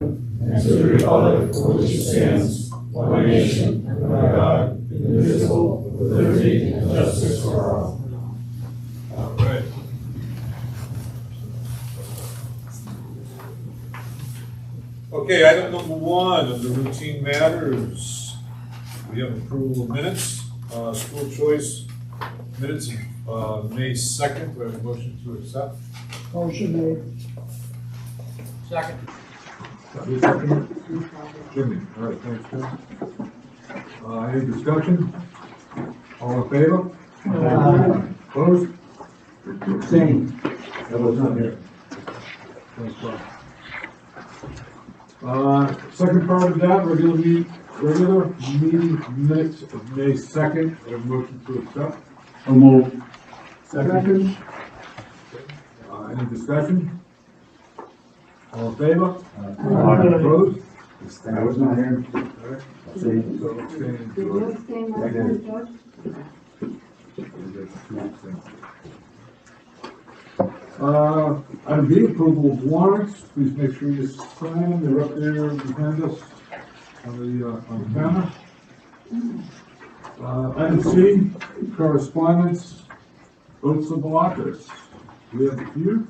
and to the republic for which it stands, one nation, under God, indivisible, with liberty and justice for all. All right. Okay, item number 1 of the routine matters. We have approval of minutes, school choice minutes of May 2nd. We have a motion to accept. Motion made. Second. Jimmy, all right, thanks, Jim. Any discussion? All in favor? Opposed? Same. That was not here. Thanks, Bob. Second part of that, regular meeting minutes of May 2nd. We have a motion to accept. So moved. Second. Any discussion? All in favor? Aye. Opposed? I was not here. Same. So abstaining, Did you George. abstain I last did. time, George? Item B, approval of warrants. Please make sure you sign them. They're up there behind us on the camera. Item C, correspondence, oaths of office. We have a few.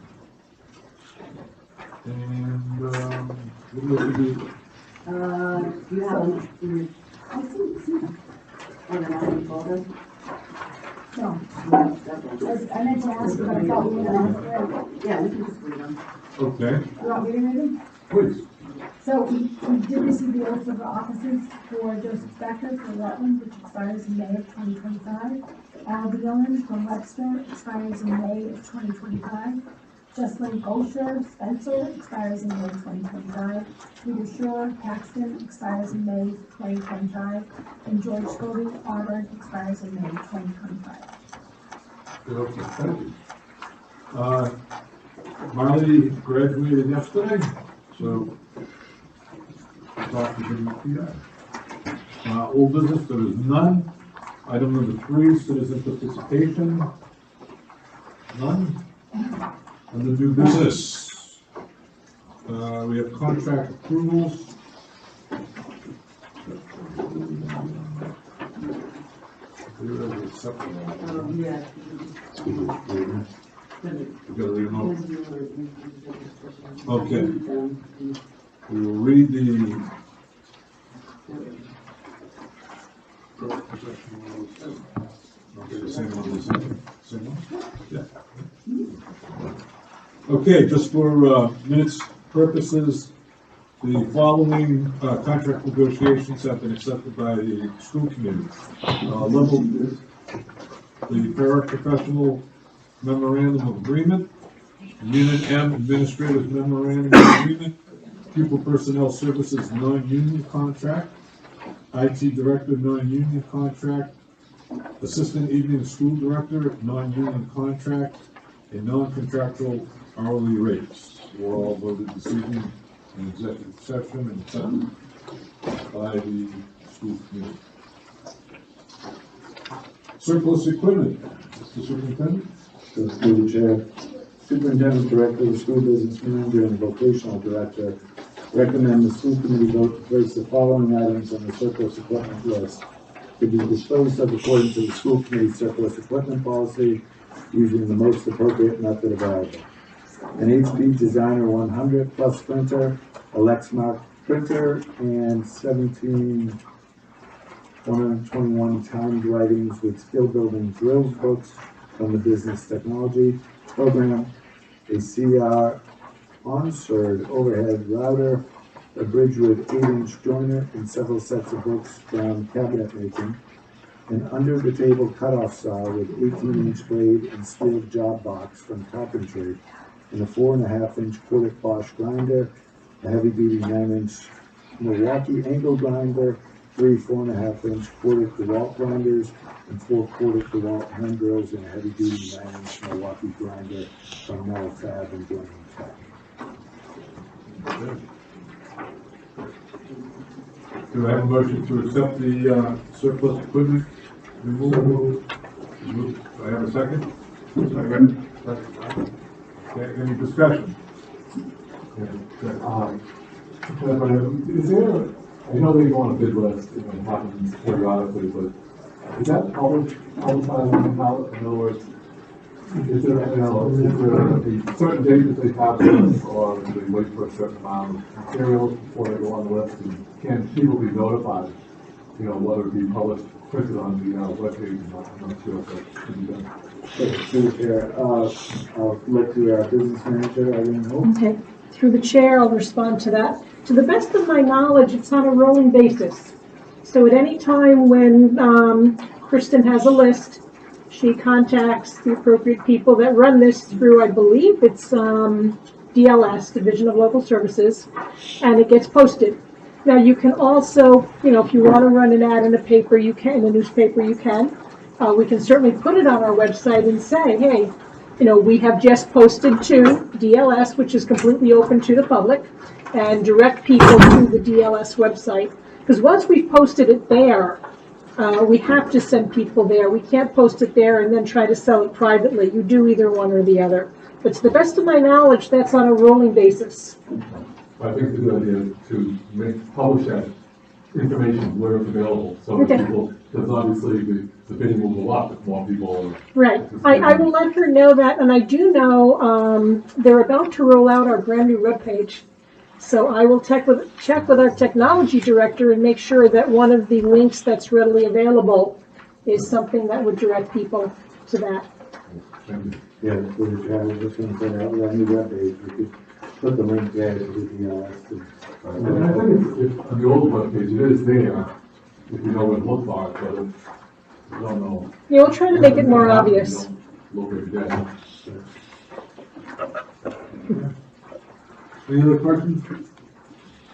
And, what do we have to do? You have, I didn't see them. Oh, they're not in the folder? No. I meant to ask, but I thought we were gonna have to. Yeah, we can just read them. Okay, You want me to read them? please. So we did receive the oath of the offices for Joseph Becker for Rutland, which expires in May of 2025. Al Dillon from Webster expires in May of 2025. Jocelyn Gosher Spencer expires in May 2025. Peter Shore Paxton expires in May 2025. And George Scobie Auburn expires in May 2025. Okay, thank you. Marley graduated yesterday, so talk to him. Old business, there is none. Item number 3, citizen participation. None. Under new business, we have contract approvals. Yeah. We gotta read them all. Okay. We will read the. Okay, the same one, same one? Yeah. Okay, just for minutes purposes, the following contract negotiations have been accepted by the school committee. Level, the paraprofessional memorandum of agreement, Unit M administrative memorandum of agreement, pupil personnel services non-union contract, IT director non-union contract, assistant evening school director non-union contract, and non-contractual hourly rates. Were all voted this evening in executive session and accepted by the school committee. Surplus equipment, Mr. Superintendent? Through the chair, superintendent director, the school business manager, and vocational director recommend the school committee vote to place the following items on the surplus equipment list to be disposed of according to the school committee surplus equipment policy using the most appropriate method available. An HP Designer 100 Plus printer, a Lexmark printer, and 17 121 timed writings with skill building drills books from the business technology program, a CR OnSurd overhead router, a Bridgewood 8-inch joiner, and several sets of books from cabinet making, an under-the-table cutoff saw with 18-inch blade and steel job box from carpentry, and a 4.5-inch Kodak Bosch grinder, a heavy-duty 9-inch Milwaukee angle grinder, 3 4.5-inch Kodak DeWalt grinders, and 4 Kodak DeWalt hand drills, and a heavy-duty 9-inch Milwaukee grinder from Metal Fab and Joining Tech. Do I have a motion to accept the surplus equipment removal? Do I have a second? Second. Okay, any discussion? Is there, I know they go on a bid list and it happens periodically, but is that published all the time? How, in other words, is there, you know, is there a certain date that they have this, or do they wait for a certain amount of materials before they go on the list? And can people be notified, you know, whether it be published, printed on the webpage? I'm not sure if that can be done. Through the chair, I'll let the business manager, Irene Hope. Okay, through the chair, I'll respond to that. To the best of my knowledge, it's on a rolling basis. So at any time when Kristen has a list, she contacts the appropriate people that run this through, I believe it's DLS, Division of Local Services, and it gets posted. Now you can also, you know, if you want to run an ad in a paper, you can, in a newspaper, you can. We can certainly put it on our website and say, hey, you know, we have just posted to DLS, which is completely open to the public, and direct people to the DLS website. Because once we've posted it there, we have to send people there. We can't post it there and then try to sell it privately. You do either one or the other. But to the best of my knowledge, that's on a rolling basis. I think it's a good idea to publish that information where it's available, so that people, because obviously the bidding will go up if more people. Right. I will let her know that, and I do know they're about to roll out our brand new webpage. So I will check with our technology director and make sure that one of the links that's readily available is something that would direct people to that. Thank you. Yeah, through the chair, I was just going to say, on the new webpage, we could put the link there to the DLS. And I think it's on the old webpage, it is there, if you know where to look for it, but if you don't know. Yeah, we'll try to make it more obvious. Look every day. Any other questions?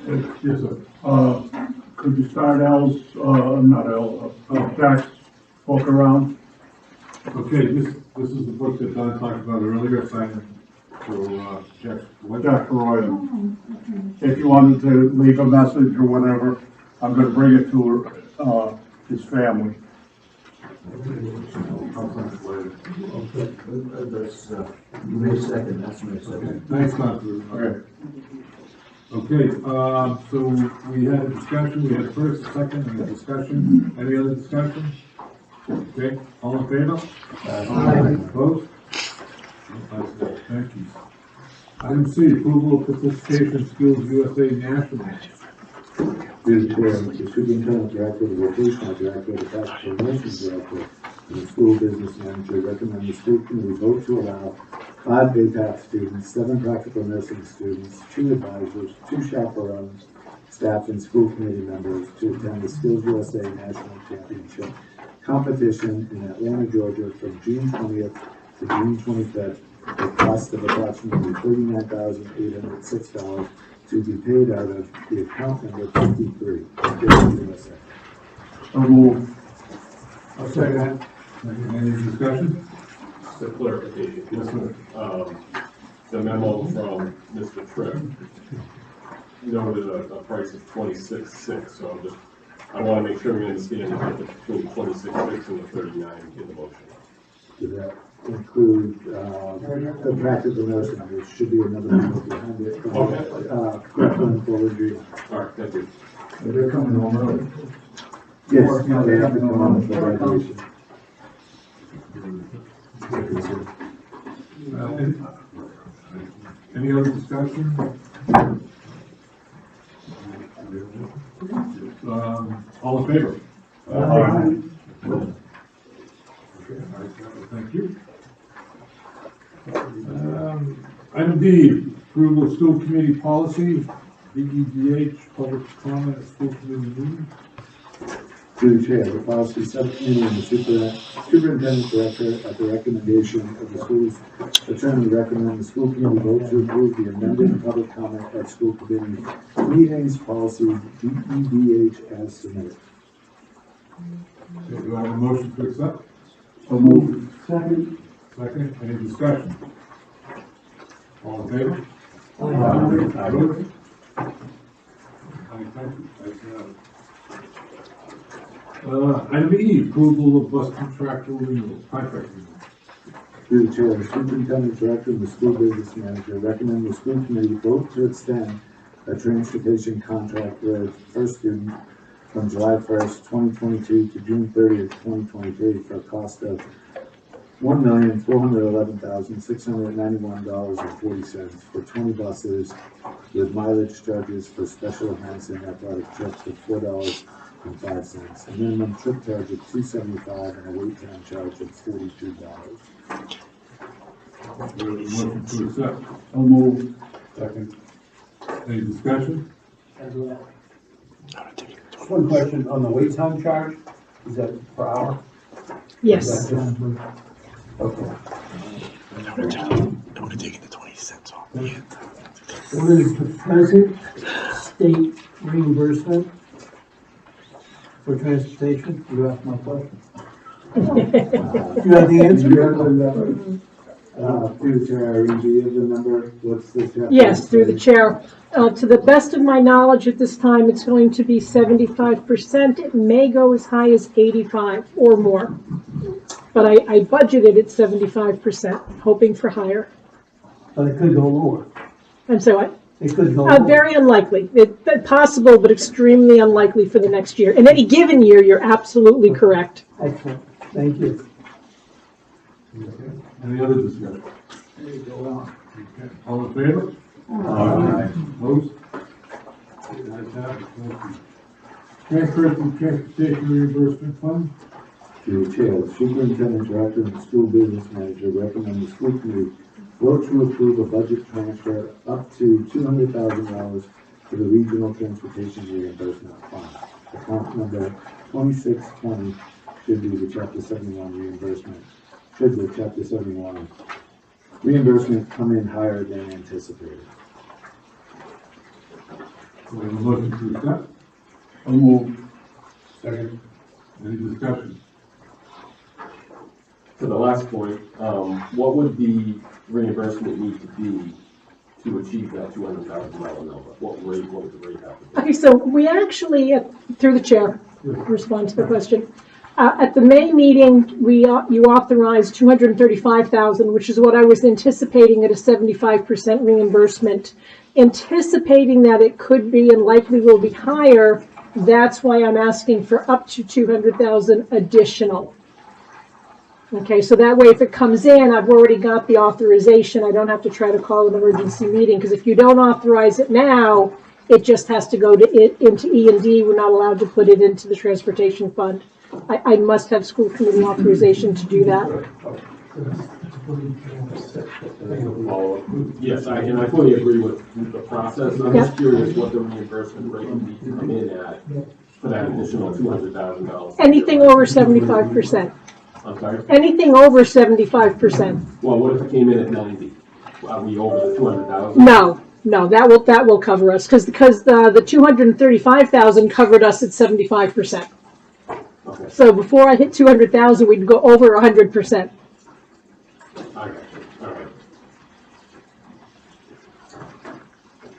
Yes, sir. Could you start Jack's book around? Okay, this is the book that Don talked about earlier, signing for Jack. Jack Roy. If you wanted to leave a message or whatever, I'm gonna bring it to his family. I'll send it later. That's, May 2nd, that's May 2nd. Thanks, Don. Okay. Okay, so we had a discussion, we had a first, a second, and a discussion. Any other discussion? Okay, all in favor? Opposed? Thank you. Item C, approval of participation in Skills USA National. Through the chair, the superintendent director, the vocational director, the practical nursing director, and the school business manager recommend the school committee vote to allow 5 day path students, 7 practical nursing students, 2 advisors, 2 chaperones, staff and school committee members to attend the Skills USA National Championship competition in Atlanta, Georgia from June 20th to June 25th at a cost of approximately $39,806 to be paid out of the account number 53. Skills USA. So move. I'll second that. Any discussion? Just a clarification. Yes, sir. The memo from Mr. Tripp noted a price of $26,600, so I want to make sure we understand the difference between $26,600 and the $39,000 in the motion. Does that include the practical nursing? There should be another number behind it. Correctland Fuller. All right, thank you. They're coming home early. Yes, they have to come on for graduation. Any other discussion? All in favor? Thank you. Item D, approval of school committee policy, BEDH, public comment at school committee meeting. Through the chair, the policy subcommittee and the superintendent director, at the recommendation of the school's attorney, recommend the school committee vote to approve the amended public comment at school committee meetings policy BEDH as submitted. Okay, do I have a motion to accept? So move. Second, any discussion? All in favor? Opposed? Item E, approval of bus contractual renewal, contract renewal. Through the chair, the superintendent director and the school business manager recommend the school committee vote to extend a transportation contract with First Student from July 1st, 2022 to June 30th, 2023 for a cost of $1,411,691.40 for 20 buses with mileage charges for special events and athletic trips of $4.05, a minimum trip charge of $275, and a wait time charge of $42. Motion to accept. So moved. Second. Any discussion? Just one question on the wait time charge, is that per hour? Yes. Is that just- Okay. What is the present state reimbursement for transportation? You asked my question. You have the answer? Through the chair, Irene, do you have the number? What's this? Yes, through the chair. To the best of my knowledge at this time, it's going to be 75%. It may go as high as 85 or more. But I budgeted at 75%, hoping for higher. But it could go lower. And so I, It could go lower. very unlikely. Possible, but extremely unlikely for the next year. In any given year, you're absolutely correct. Excellent. Thank you. Any other discussion? All in favor? Opposed? The ayes have it. Thank you. Transfer from transportation reimbursement fund. Through the chair, the superintendent, director, and school business manager recommend the school committee vote to approve a budget transfer up to $200,000 for the regional transportation reimbursement fund. Account number 2620 should be the Chapter 71 reimbursement. Should the Chapter 71 reimbursement come in higher than anticipated? We have a motion to accept. So moved. Second. Any discussion? To the last point, what would the reimbursement need to be to achieve that $200,000 number? What would the rate have to be? Okay, so we actually, through the chair, respond to the question. At the May meeting, you authorized $235,000, which is what I was anticipating at a 75% reimbursement. Anticipating that it could be and likely will be higher, that's why I'm asking for up to $200,000 additional. Okay, so that way if it comes in, I've already got the authorization. I don't have to try to call an emergency meeting, because if you don't authorize it now, it just has to go into E&D. We're not allowed to put it into the transportation fund. I must have school committee authorization to do that. Yes, and I fully agree with the process. I'm just curious what the reimbursement rate would need to come in at for that additional $200,000. Anything over 75%. I'm sorry? Anything over 75%. Well, what if it came in at 90? Are we over the 200,000? No, that will cover us, because the 235,000 covered us at 75%. Okay, So before I hit 200,000, we'd go over 100%. I got you. All right.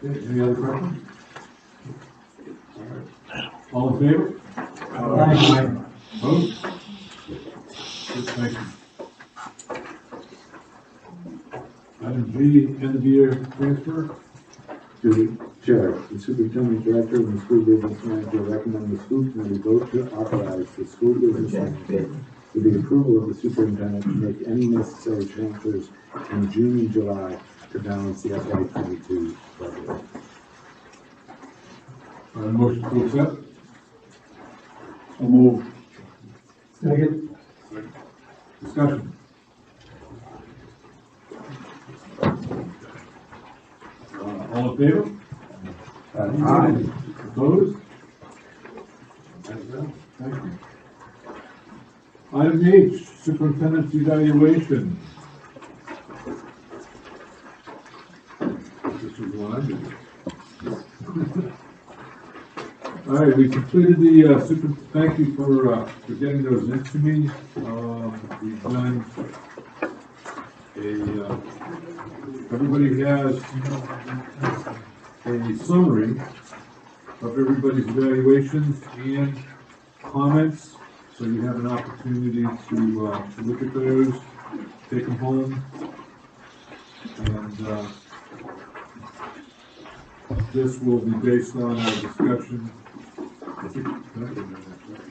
Okay, any other questions? All in favor? Opposed? Good, thank you. Item G, end of year transfer. To the chair, the superintendent, director, and the school business manager recommend the school committee vote to authorize the school business manager with the approval of the superintendent to make any necessary transfers in June and July to balance the FY22 budget. Motion to accept. So moved. Second. Discussion. All in favor? Aye. Opposed? Thank you. Item H, superintendent's evaluation. This is what I did. All right, we completed the thank you for getting those in to me. We've done everybody has a summary of everybody's evaluations and comments, so you have an opportunity to look at those, take them home, and this will be based on our discussion. I think,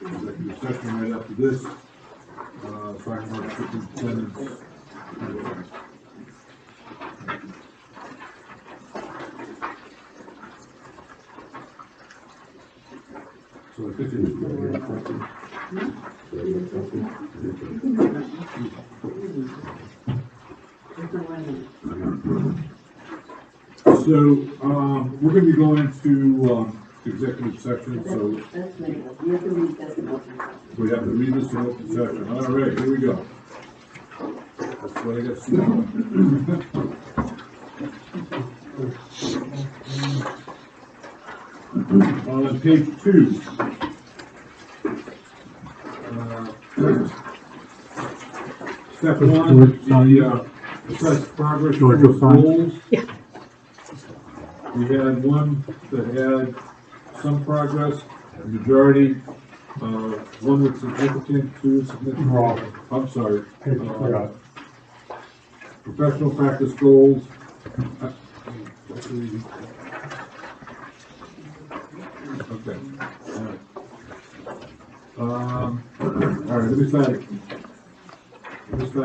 executive session right after this, talking about superintendent's. So I think we're gonna be going into, executive session, so That's legal. You have to read that in open. we have to read this in open session. All right, here we go. That's what I got to do. On page 2. Step 1, the, assess progress George, towards sign. goals. We had one that had some progress, a majority, one with significant, two significant. Wrong. I'm sorry. Yeah. Professional practice goals. Okay. All right, let me start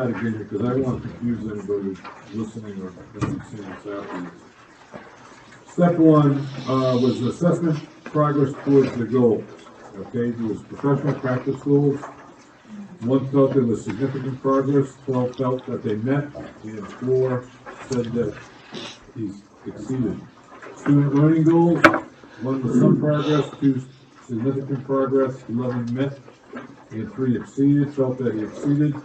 again here, because I don't want to confuse anybody listening or seeing this afterwards. Step 1 was assessment progress towards the goals. Okay, there was professional practice goals. 1 felt there was significant progress, 12 felt that they met, and 4 said that he's exceeded. Student learning goals, 1 was some progress, 2 significant progress, 11 met, and 3 exceeded, felt that he exceeded.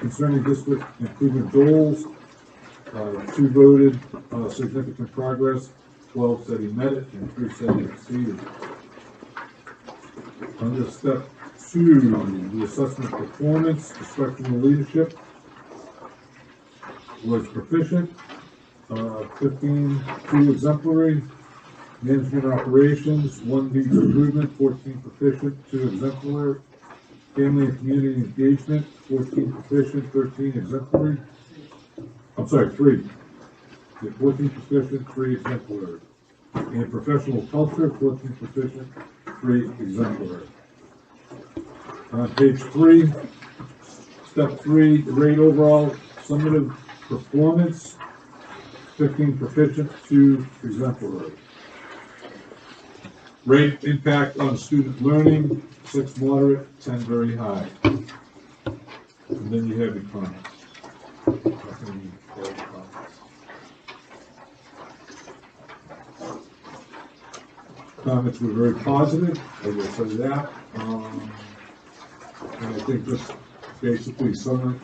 Concerning district improvement goals, 2 voted significant progress, 12 said he met it, and 3 said he exceeded. Under step 2, the assessment performance, instructional leadership was proficient, 15, 2 exemplary, management operations, 1 needs improvement, 14 proficient, 2 exemplary, family and community engagement, 14 proficient, 13 exemplary. I'm sorry, 3. 14 proficient, 3 exemplary. And professional culture, 14 proficient, 3 exemplary. On page 3, step 3, rate overall summative performance, 15 proficient, 2 exemplary. Rate impact on student learning, 6 moderate, 10 very high. And then you have your comments. Comments were very positive, I will say that. And I think that's basically summing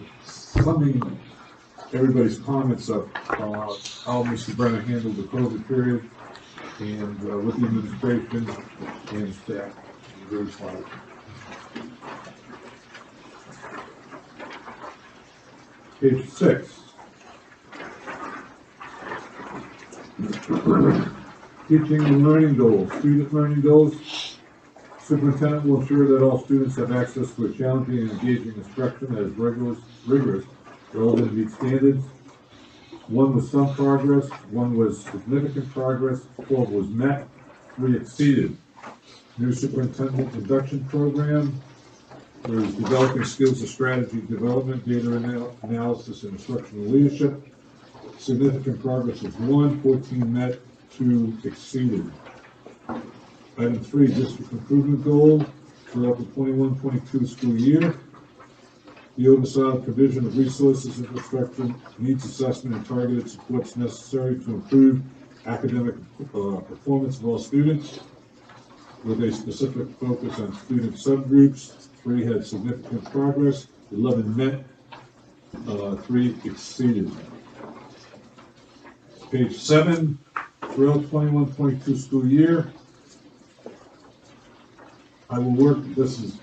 everybody's comments up, how Mr. Brenner handled the COVID period and with the administration and staff. Very fine. Page 6. Teaching and learning goals. Student learning goals. Superintendent will ensure that all students have access to a challenging and engaging instruction that is rigorous, relevant to meet standards. 1 was some progress, 1 was significant progress, 12 was met, 3 exceeded. New superintendent induction program. There is developing skills of strategy development, data analysis, and instructional leadership. Significant progress is 1, 14 met, 2 exceeded. Item 3, district improvement goal throughout the 21-22 school year. The oversight provision of resources, infrastructure, needs assessment, and targeted supports necessary to improve academic performance of all students, with a specific focus on student subgroups. 3 had significant progress, 11 met, 3 exceeded. Page 7, throughout 21-22 school year, I will work, this is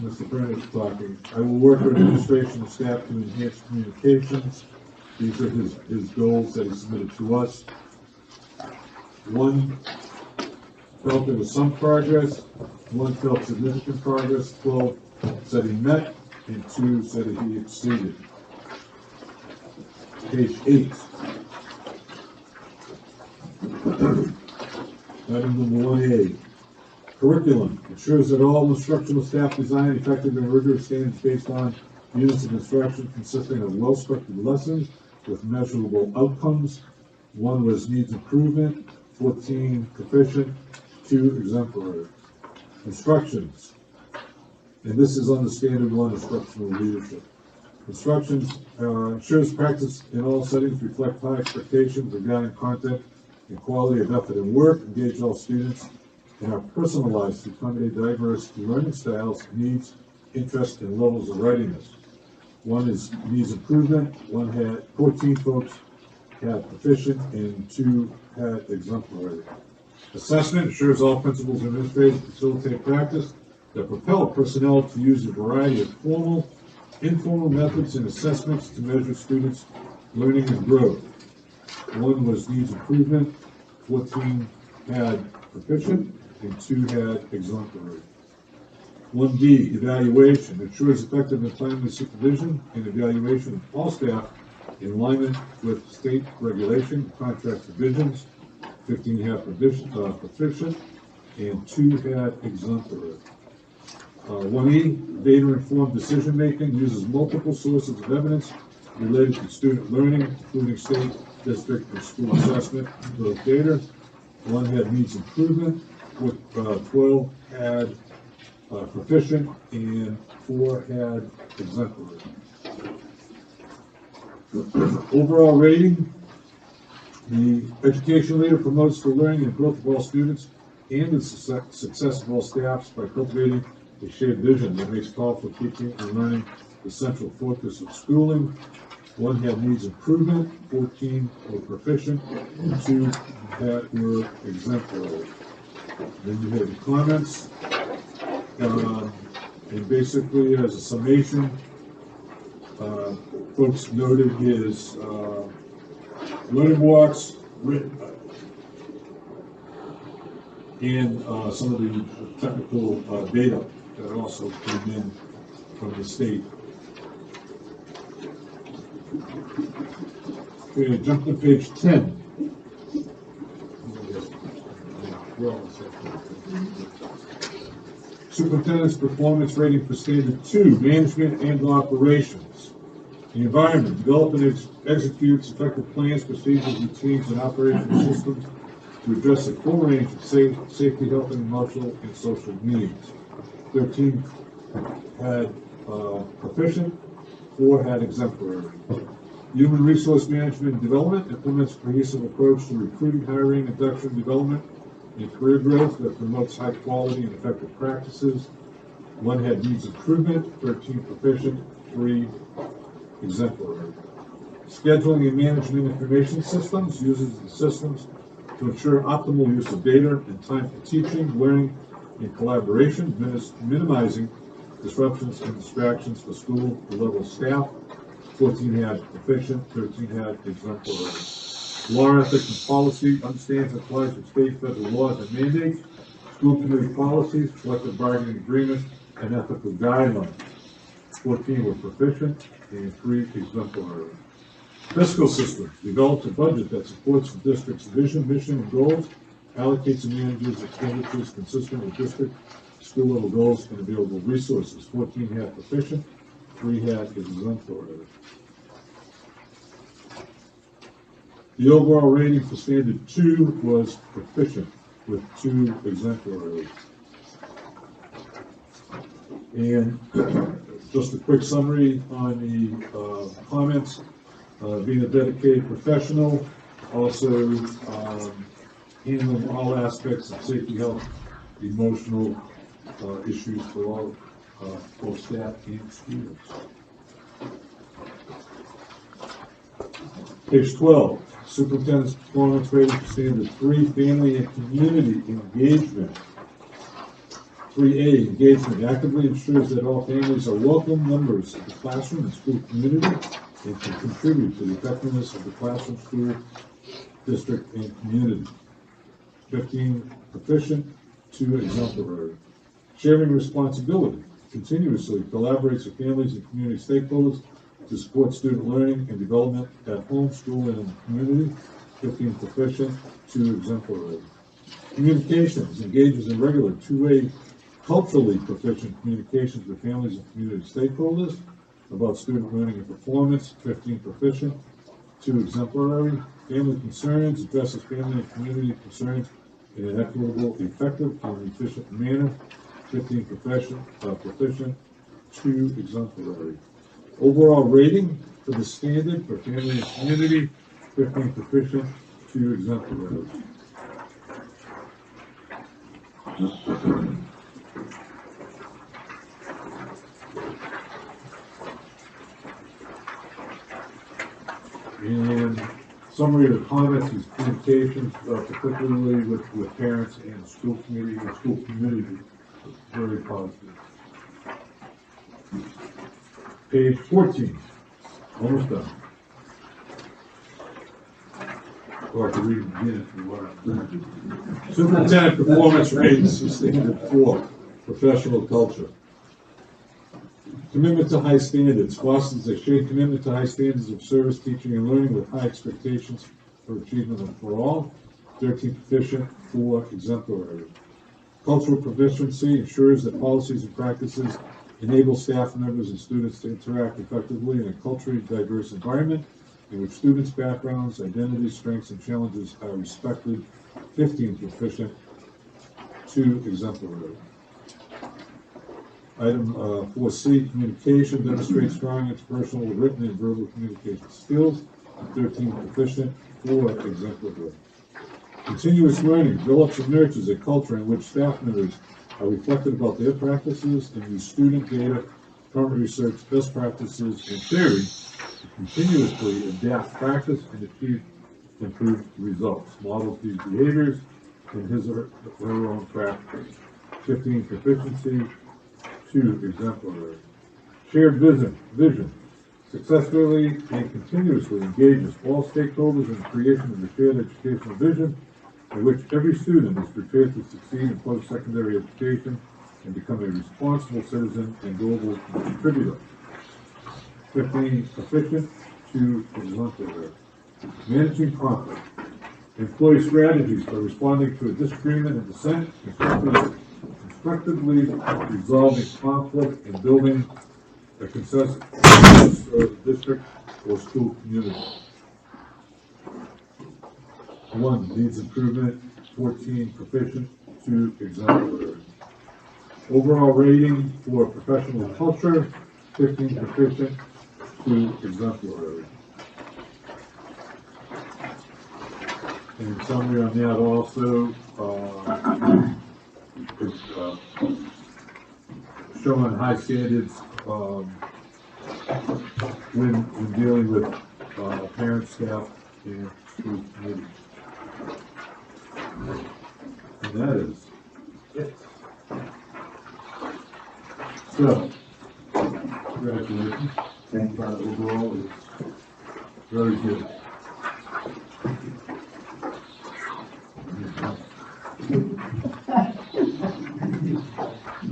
Mr. Brenner's talking, I will work with administration and staff to enhance communications. These are his goals that he submitted to us. 1 felt there was some progress, 1 felt significant progress, 12 said he met, and 2 said that he exceeded. Page 8. Item number 1A, curriculum ensures that all instructional staff design effective and rigorous standards based on units of instruction consisting of well-structured lessons with measurable outcomes. 1 was needs improvement, 14 proficient, 2 exemplary. Instructions, and this is on the standard 1 instructional leadership. Instructions ensures practice in all settings reflect high expectations regarding content and quality of effort and work, engage all students, and are personalized to accommodate diverse learning styles, needs, interests, and levels of readiness. 1 is needs improvement, 14 folks had proficient, and 2 had exemplary. Assessment ensures all principals and administrators facilitate practice that propel personnel to use a variety of formal, informal methods and assessments to measure students' learning and growth. 1 was needs improvement, 14 had proficient, and 2 had exemplary. 1D, evaluation, ensures effective and timely supervision and evaluation of all staff in alignment with state regulation, contract provisions. 15 had proficient, and 2 had exemplary. 1E, data-informed decision-making, uses multiple sources of evidence related to student learning, including state, district, and school assessment of those data. 1 had needs improvement, with 12 had proficient, and 4 had exemplary. Overall rating, the education leader promotes the learning and growth of all students and the success of all staffs by cultivating a shared vision that makes powerful teaching and learning the central focus of schooling. 1 had needs improvement, 14 were proficient, and 2 were exemplary. Then you have the comments, and basically as a summation, folks noted his learning walks, and some of the technical data that also came in from the state. Okay, jump to page 10. Superintendent's performance rating for standard 2, management and operations. The environment, develop and executes effective plans, procedures, routines, and operational systems to address a full range of safety, health, and emotional and social needs. 13 had proficient, 4 had exemplary. Human resource management and development implements a cohesive approach to recruiting, hiring, induction, development, and career growth that promotes high quality and effective practices. 1 had needs improvement, 13 proficient, 3 exemplary. Scheduling and management information systems uses the systems to ensure optimal use of data and time for teaching, learning, and collaboration, minimizing disruptions and distractions for school level staff. 14 had proficient, 13 had exemplary. Law, ethics, and policy understands and applies to state, federal laws and mandates, school committee policies, collective bargaining agreements, and ethical guidelines. 14 were proficient, and 3 exemplary. Fiscal system develops a budget that supports the district's vision, mission, and goals, allocates and manages expenditures consistent with district school level goals and available resources. 14 had proficient, 3 had exemplary. The overall rating for standard 2 was proficient with 2 exemplary. And just a quick summary on the comments. Being a dedicated professional, also handling all aspects of safety, health, emotional issues for all both staff and students. Page 12, superintendent's performance rating for standard 3, family and community engagement. 3A, engagement actively ensures that all families are welcome members of the classroom and school community and can contribute to the effectiveness of the classroom, school, district, and community. 15, proficient, 2 exemplary. Sharing responsibility, continuously collaborates with families and community stakeholders to support student learning and development at home, school, and in the community. 15, proficient, 2 exemplary. Communications engages in regular two-way culturally proficient communications with families and community stakeholders about student learning and performance, 15 proficient, 2 exemplary. Family concerns addresses family and community concerns in an equitable, effective, and efficient manner, 15 proficient, 2 exemplary. Overall rating for the standard for family and community, 15 proficient, 2 exemplary. And summary of the comments is communications, particularly with parents and school community, very positive. Page 14, almost done. Or I could read it again if you want. Superintendent performance ratings sustained 4, professional culture. Commitment to high standards fosters a shared commitment to high standards of service, teaching, and learning with high expectations for achievement and for all. 13 proficient, 4 exemplary. Cultural proficiency ensures that policies and practices enable staff members and students to interact effectively in a culturally diverse environment in which students' backgrounds, identities, strengths, and challenges are respected. 15 proficient, 2 exemplary. Item 4C, communication demonstrates strong interpersonal, written, and verbal communication skills. 13 proficient, 4 exemplary. Continuous learning develops and nurtures a culture in which staff members are reflected about their practices and use student data, current research, best practices, and theory to continuously adapt practice and achieve improved results. Models these behaviors in his or her own practice. 15 proficiency, 2 exemplary. Shared vision successfully and continuously engages all stakeholders in the creation of a shared educational vision in which every student is prepared to succeed in post-secondary education and become a responsible citizen and global contributor. 15 proficient, 2 exemplary. Managing conflict. Employ strategies for responding to a disagreement and dissent, constructively resolving conflict and building a consensus of the district or school community. 1 needs improvement, 14 proficient, 2 exemplary. Overall rating for professional culture, 15 proficient, 2 exemplary. And summary on that also, is showing high standards when dealing with parents, staff, and school committee. And that is it. So, congratulations. Thank you. Overall, it's very good.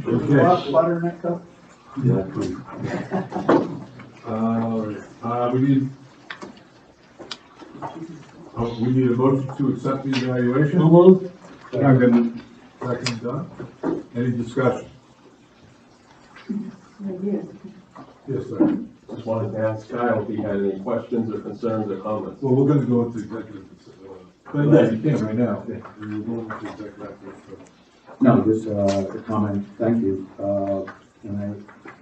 Okay. Butter next up? Yeah, please. We need a motion to accept the evaluation. Second done. Any discussion? Yes, sir. Just wanted to ask Kyle if he had any questions or concerns or comments. Well, we're gonna go into executive. But yeah, you can right now. Yeah, we will go into executive. No, just a comment, thank you. And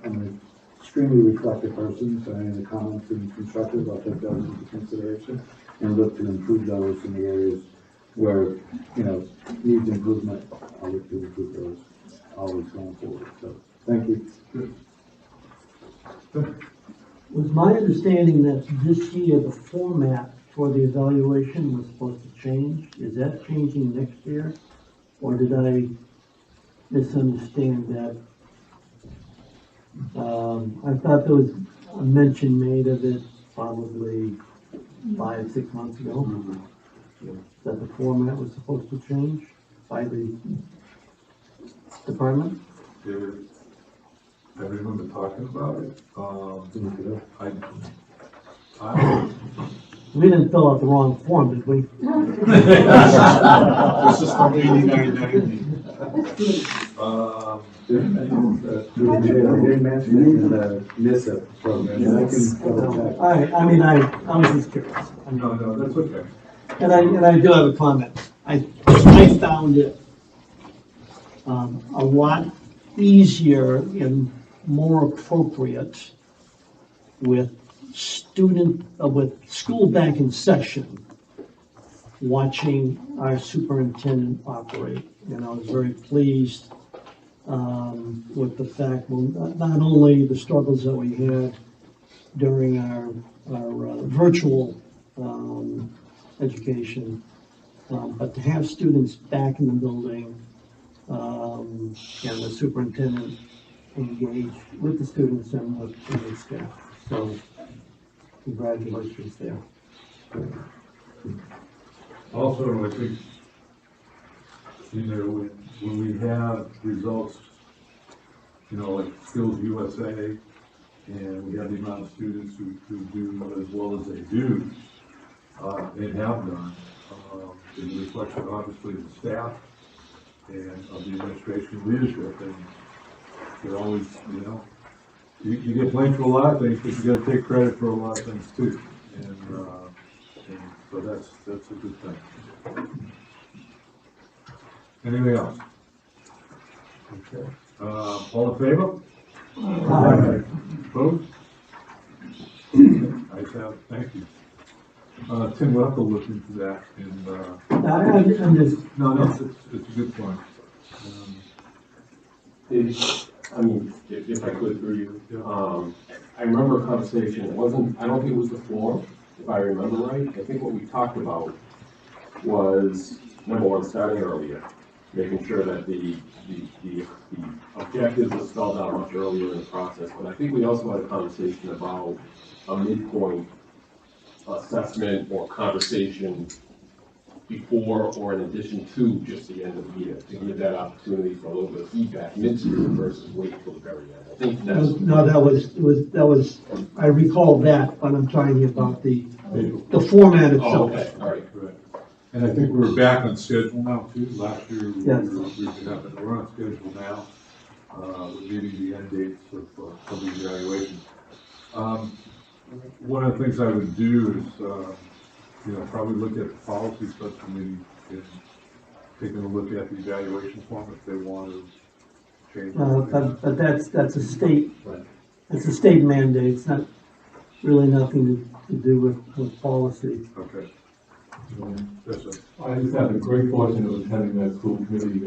I'm an extremely reflective person, so any of the comments and constructive, I'll take those into consideration and look to improve those in the areas where, needs improvement. I'll look to improve those always going forward. So, thank you. Good. Was my understanding that this year the format for the evaluation was supposed to change? Is that changing next year? Or did I misunderstand that? I thought there was a mention made of it probably 5-6 months ago. That the format was supposed to change by the department? I remember talking about it. We didn't fill out the wrong form, did we? This is from 8990. They didn't mention it in the NISA program, and I can double check. I was just curious. No, that's okay. And I do have a comment. I found it a lot easier and more appropriate with with school back in session, watching our superintendent operate. And I was very pleased with the fact, well, not only the struggles that we had during our virtual education, but to have students back in the building, and the superintendent engaged with the students and with the staff. So congratulations there. Also, I think, when we have results, like Skills USA, and we have the amount of students who do as well as they do, and have done, is a reflection, obviously, of the staff and of the administration leadership, and they're always, you get blamed for a lot of things, but you gotta take credit for a lot of things too, and so that's a good thing. Anything else? Okay, all in favor? Aye. Opposed? Ayes have it, thank you. Tim, we'll have to look into that, and, I'm just, no, it's a good point. If I could through you, I remember a conversation, I don't think it was the form, if I remember right. I think what we talked about was, number one, starting earlier, making sure that the objectives are spelled out much earlier in the process. But I think we also had a conversation about a midpoint assessment or conversation before or in addition to just the end of the year, to give that opportunity for a little bit of feedback mid-year versus wait till the very end. I think that's. no, that was, I recall that, but I'm talking about the format Oh, itself. okay, all right. And I think we're back on schedule now too. Last year, Yes. we're on schedule now. We're meeting the end dates of the evaluation. One of the things I would do is, probably look at the policy subcommittee and taking a look at the evaluation form if they want to change it. But that's a state, it's a state mandate. It's not really nothing to do with policy. Okay. Yes, sir. I just had the great fortune of attending that school committee,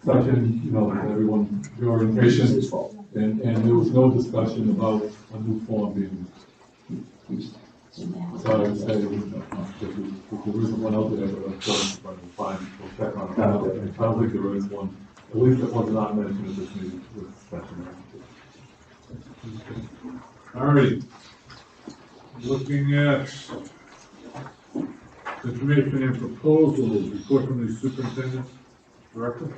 session, with everyone, the orientation, and there was no discussion about a new form being used. So I would say, there isn't one out there, but I'm sure we'll find, we'll check on it. I don't think there is one, at least it was not mentioned at this meeting with special. All right. Looking at information and proposals, report from the superintendent director.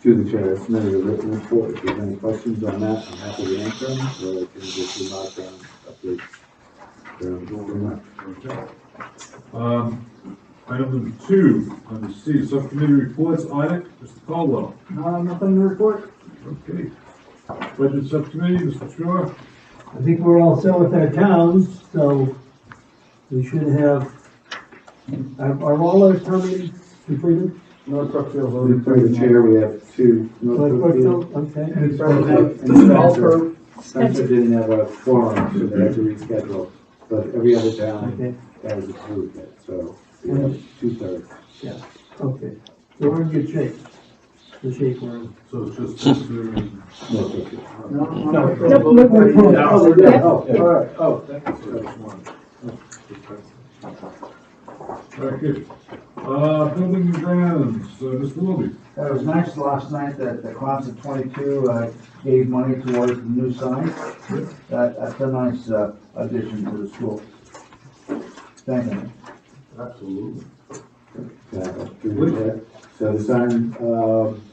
To the chair, I submitted a written report. If you have any questions on that, I'm happy to answer them, or I can just remark on updates. Item number 2, under C, subcommittee reports, audit, Mr. Caldwell. Nothing to report. Okay. Budget subcommittee, Mr. Shore. I think we're all set with our towns, so we should have, are all our town meetings completed? North Brookfield voted for the chair. We have 2. North Brookfield. Okay. And Spencer. Spencer didn't have a forum, so they had to reschedule. But every other town has approved it, so we have 2/3. Yeah, okay. So we're in good shape. The shape we're in. So it's just considering. North Brookfield. All right. Oh, thank you, sir. Just one. Very good. Building and grounds, Mr. Willoughby. It was nice last night that the class of 22 gave money towards the new sign. That's a nice addition to the school. Thank you. Absolutely. So the sign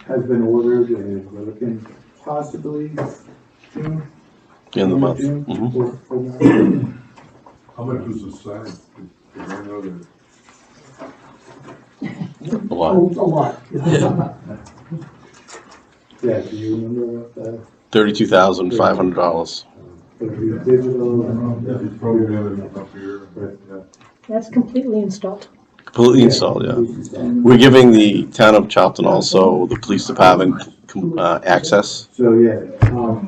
has been ordered, and we're looking possibly June. In the month. June, Mhm. for How much was the sign? Did I know that? A lot. Oh, a lot. Yeah, do you remember what the, $32,500. it'll be digital? Yeah, he's probably got it up here. Right. Yeah. That's completely installed. Completely installed, yeah. Completely installed. We're giving the town of Charlton also the police department access. So, yeah, the town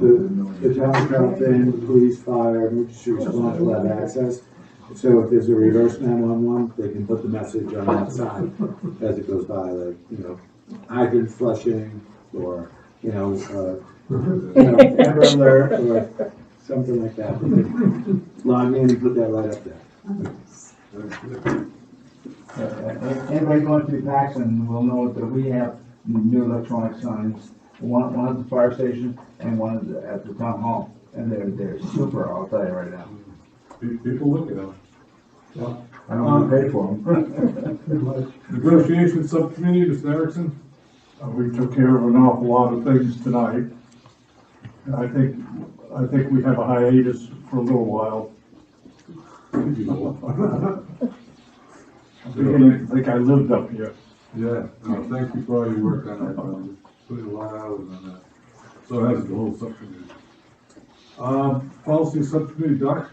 of Charlton, the police, fire, emergency response will have access. So if there's a reverse 911, they can put the message on that sign as it goes by, like, hydrant flushing, or, Amber Alert, or something like that. Log in and put that right up there. Anybody going through Paxton will know that we have new electronic signs, one at the fire station and one at the town hall. And they're super, I'll tell you right now. People look at them. I don't want to pay for them. Negotiation subcommittee, Mr. Erickson? We took care of an awful lot of things tonight. I think we have a hiatus for a little while. I'm beginning to think I lived up here. Yeah, no, thank you for all your work on that, Brian. Putting a lot of hours on that. So has the whole subcommittee. Policy subcommittee, Doc?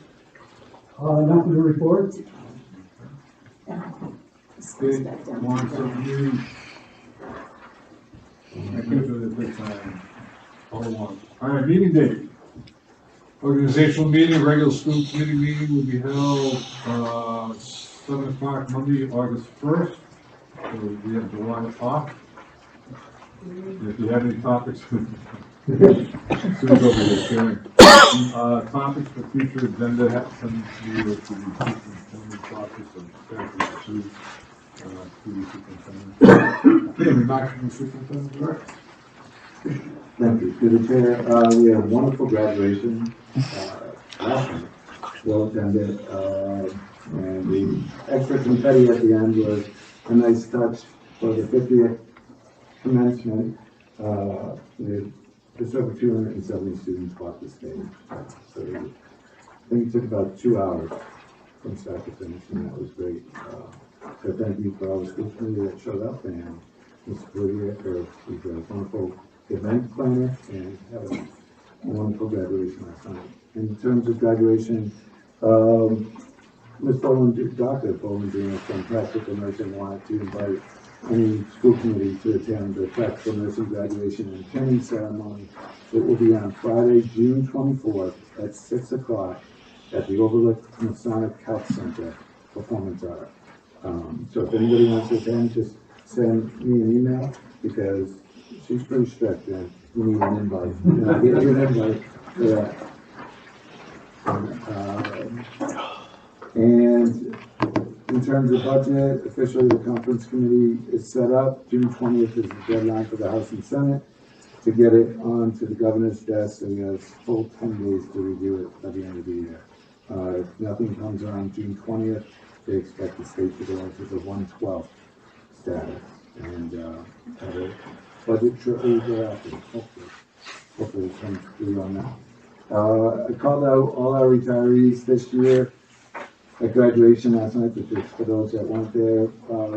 Nothing to report? Okay, one subcommittee. I guess it'll take time. All at once. All right, meeting date. Organizational meeting, regular school committee meeting will be held, 7 o'clock Monday, August 1st. So we have July off. If you have any topics, Sue's over here sharing. Topics for future agenda happen to be with the superintendent's office and Secretary Sue, to the superintendent. Okay, remarks from the superintendent, correct? Thank you. Through the chair, we had a wonderful graduation, last night, well attended, and the extra confetti at the end was a nice touch for the 50th commencement. We had just over 270 students bought the stage. So I think it took about 2 hours from start to finish, and that was great. So thank you for all the school committee that showed up, and Mr. Lydia for the wonderful event planner, and have a wonderful graduation last night. In terms of graduation, Ms. Boland, Dr. Bolandino from Practical Nursing wanted to invite any school committee to attend the Practical Nursing graduation and pinning ceremony. It will be on Friday, June 24th at 6 o'clock at the Overlook Masonic Health Center, Performance Art. So if anybody wants to attend, just send me an email, because she's pretty strict, and we need an invite. And I'll get you an invite for that. And in terms of budget, officially the conference committee is set up. June 20th is the deadline for the House and Senate to get it onto the governor's desk, and he has full 10 days to review it by the end of the year. If nothing comes on June 20th, they expect the state to go into the 112th status and have a budget shortly thereafter, hopefully it comes through on that. I called out all our retirees this year at graduation last night, but just for those that weren't there.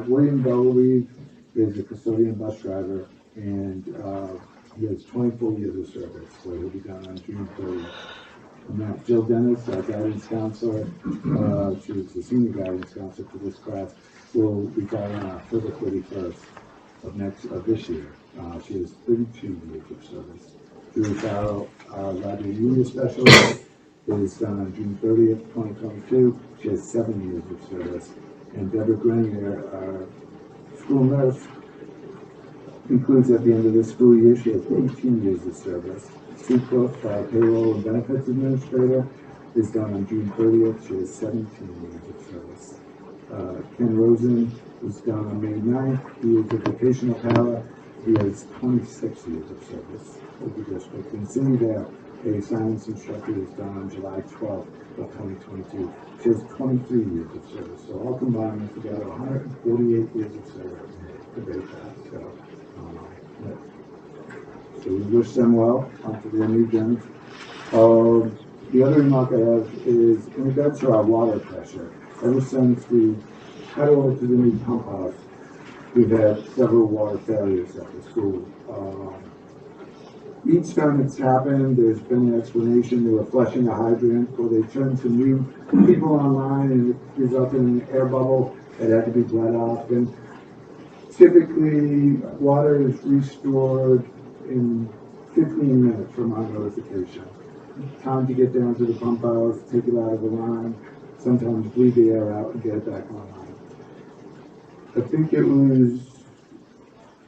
William Bellweave is a custodian bus driver, and he has 24 years of service, so he'll be done on June 30th. And now Jill Dennis, our guidance counselor, she was the senior guidance counselor for this class, will retire on October 31st of this year. She has 32 years of service. Julie Farrell, our library union specialist, is done on June 30th, 2022. She has 7 years of service. And Deborah Grenier, our school nurse, concludes at the end of the school year. She has 18 years of service. Sue Cook, our payroll and benefits administrator, is done on June 30th. She has 17 years of service. Ken Rosen is done on May 9th. He is a vocational para. He has 26 years of service with the district. And Cindy Dale, a science instructor, is done on July 12th of 2022. She has 23 years of service. So all combined together, 148 years of service. A great job. So we wish them well onto their new journey. The other remark I have is in regards to our water pressure. Ever since we cut over to the new pump house, we've had several water failures at the school. Each time it's happened, there's been an explanation. They were flushing a hydrant, or they turned to new people online, and it resulted in an air bubble that had to be bled off. And typically, water is restored in 15 minutes from our notification. Time to get down to the pump house, take it out of the line, sometimes bleed the air out and get it back online. I think it was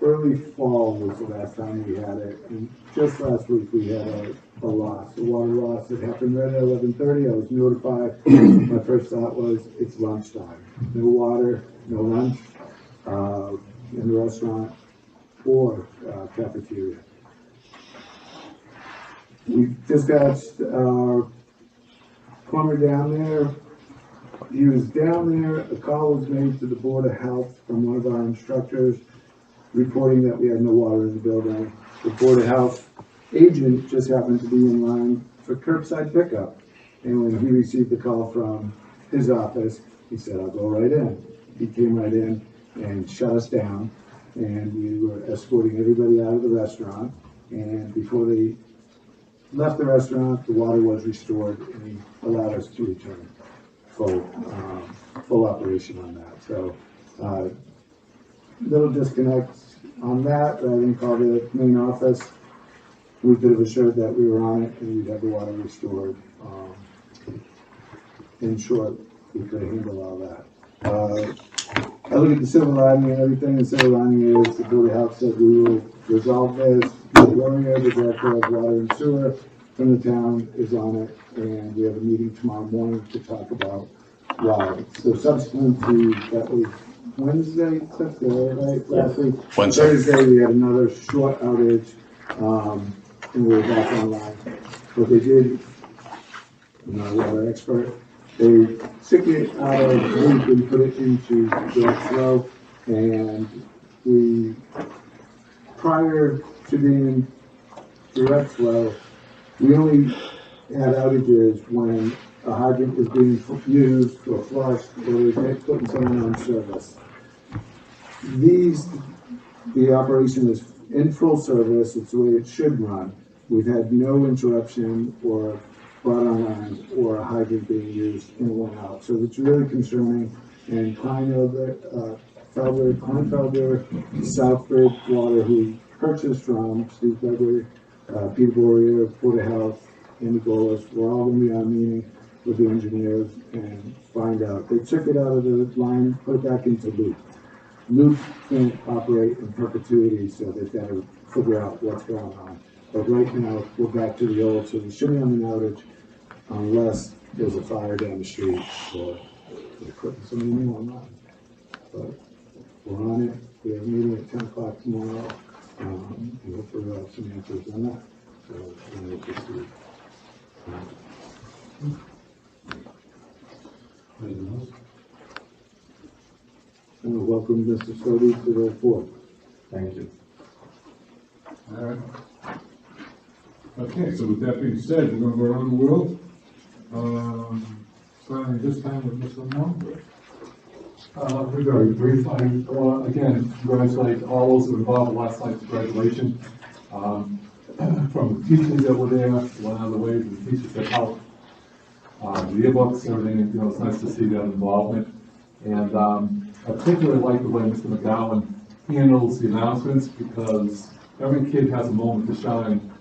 early fall was the last time we had it, and just last week we had a loss, a water loss that happened right at 11:30. I was notified. My first thought was, it's lunchtime. No water, no lunch in the restaurant or cafeteria. We dispatched our plumber down there. He was down there. A call was made to the Board of Health from one of our instructors reporting that we had no water in the building. The Board of Health agent just happened to be in line for curbside pickup. And when he received the call from his office, he said, I'll go right in. He came right in and shut us down. And we were escorting everybody out of the restaurant. And before they left the restaurant, the water was restored and he allowed us to return full operation on that. So, little disconnect on that. Rather than call the main office, we could have assured that we were on it and we'd have the water restored. In short, we could have handled all that. I look at the silver lining and everything. The silver lining is the Board of Health said we will resolve this. Gloria, the director of water and sewer from the town, is on it, and we have a meeting tomorrow morning to talk about why. So subsequent to that was Wednesday, right? Last week. Wednesday. Thursday, we had another short outage, and we were back online. What they did, I'm not a water expert, they took it out of loop and put it into direct flow, and we, prior to being direct flow, we only had outages when a hydrant was being used or flushed or was putting someone on service. The operation is in full service. It's the way it should run. We've had no interruption or brought online or a hydrant being used in or out. So it's really concerning. And Kleinfelder, Southbridge Water, who purchased from Steve Gregory, Peter Boria, Board of Health, Andy Golas, we're all going to be on a meeting with the engineers and find out. They took it out of the line, put it back into loop. Loop can't operate in perpetuity, so they've got to figure out what's going on. But right now, we're back to the old, so we shouldn't have an outage unless there's a fire down the street or they're putting something new online. But we're on it. We have a meeting at 10 o'clock tomorrow. And hopefully we'll have some answers on that. So we'll proceed. And welcome Mr. Sodi to the board. Thank you. All right. Okay, so with that being said, we're going to go around the world. Starting this time with Mr. Monk. Very brief. I want to again congratulate all those who were involved in last night's graduation. From the teachers that were there, went out of the way, the teachers that helped, the yearbooks, everything. You know, it's nice to see that involvement. And I particularly like the way Mr. McGowan handles the announcements, because every kid has a moment to shine.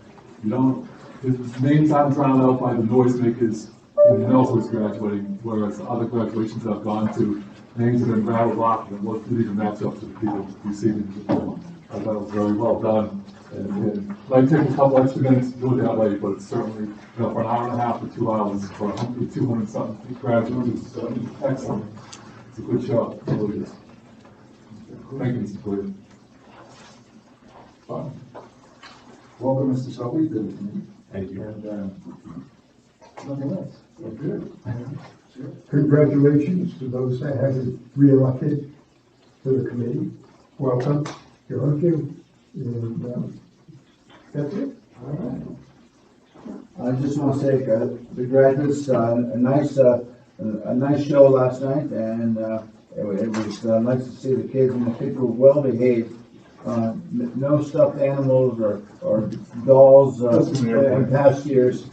You don't, his names aren't drowned out by the noisemakers, and he knows who's graduating, whereas other graduations I've gone to, names have been rattled off and what didn't even match up to the people receiving the diploma. I thought it was very well done. And it might take a couple extra minutes to do it that way, but it's certainly, you know, for an hour and a half to 2 hours for 200 something graduates, it's excellent. It's a good show, it really is. Thank you, Mr. Cleveland. Welcome, Mr. Shelby, to the committee. Thank you. And, nothing else. Good. Congratulations to those that have been reelected to the committee. Welcome. Thank you. And that's it. All right. I just want to say, the graduates, a nice show last night, and it was nice to see the kids, and the kids were well behaved. No stuffed animals or dolls in past years.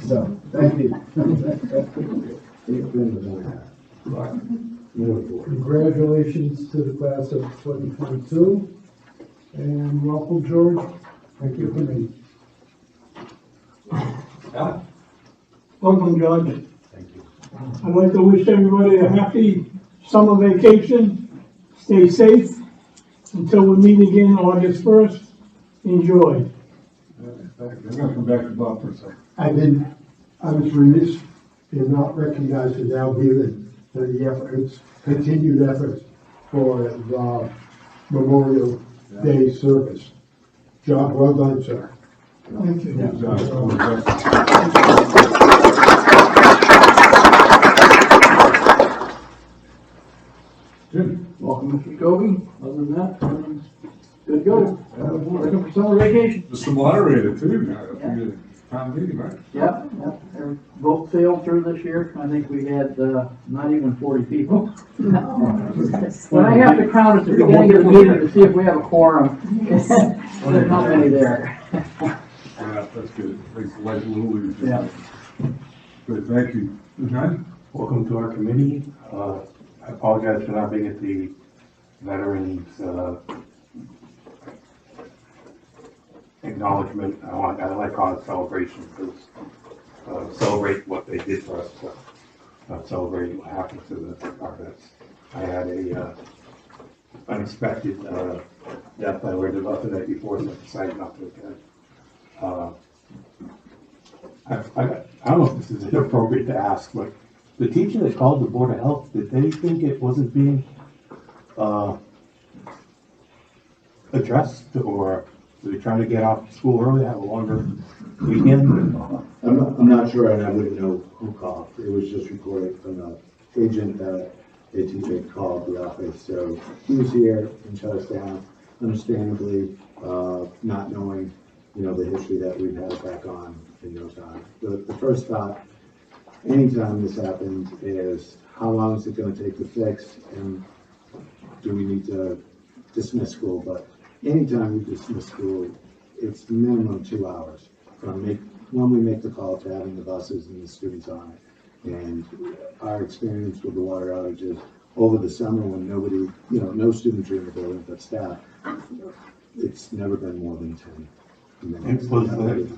So, thank you. Congratulations to the class of 2022, and welcome, George. Thank you, committee. Welcome, George. Thank you. I'd like to wish everybody a happy summer vacation. Stay safe until we meet again August 1st. Enjoy. I'm gonna come back to Bob for a second. I was remiss in not recognizing Al Beelan for the efforts, continued efforts for the Memorial Day service. Job well done, sir. Thank you. Jim? Welcome, Mr. Jacoby. Other than that, good to go. Looking for summer vacation. Mr. Moderator, too, town meeting, right? Yep. Vote failed through this year. I think we had, not even 40 people. When I have to count at the beginning of the meeting to see if we have a quorum, there's not many there. Yeah, that's good. Makes life a little easier. Yeah. Good, thank you. John? Welcome to our committee. I apologize for not being at the veterans acknowledgement. I like calling it celebration because celebrate what they did for us, not celebrate what happened to our vets. I had a unexpected death I learned about the night before, so I decided not to attend. I don't know if this is inappropriate to ask, but the teacher that called the Board of Health, did they think it wasn't being addressed, or were they trying to get off school early, have a longer weekend? I'm not sure, and I wouldn't know who called. It was just reported from the agent that a teacher called the office. So he was here in Charlestown, understandably, not knowing, the history that we've had back on in no time. The first thought, anytime this happens, is how long is it going to take to fix, and do we need to dismiss school? But anytime we dismiss school, it's minimum 2 hours from when we make the call to having the buses and the students on it. And our experience with the water outages over the summer, when nobody, no students are in the building but staff, it's never been more than 10 minutes. It was the